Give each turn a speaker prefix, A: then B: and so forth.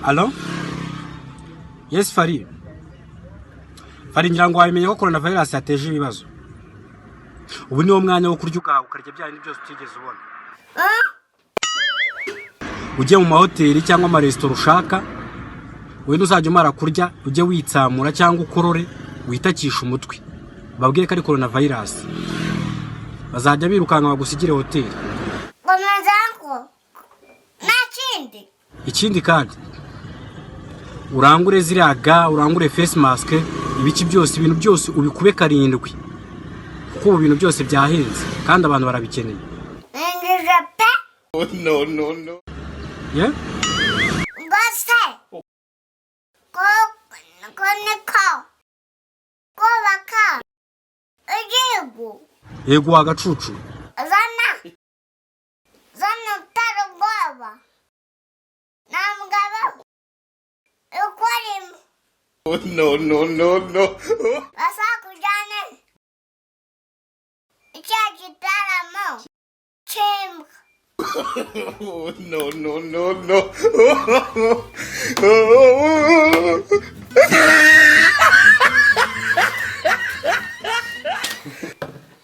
A: Allo? Yes, Farida. Farida ngira ngo wabimenye ko coronavirus yateje ibibazo. Ubu ni wo mwanya wo kurya ugaha ukarya bya bintu byose utigeze ubona. Ujye mu mahoteli cyangwa amaresitora ushaka, wenda uzajya umara kurya ujye witsamura cyangwa ukorore witakisha umutwe. Babwiye ko ari coronavirus. Bazajya birukanka bagusigire hoteli. Ikindi kandi urangure ziriya ga, urangure face mask, ibiki byose, ibintu byose ubikube 7 kuko ibintu byose byahenze kandi abantu barabikeneye.
B: No.
A: Yeah? Yego agacucu.
B: No. No.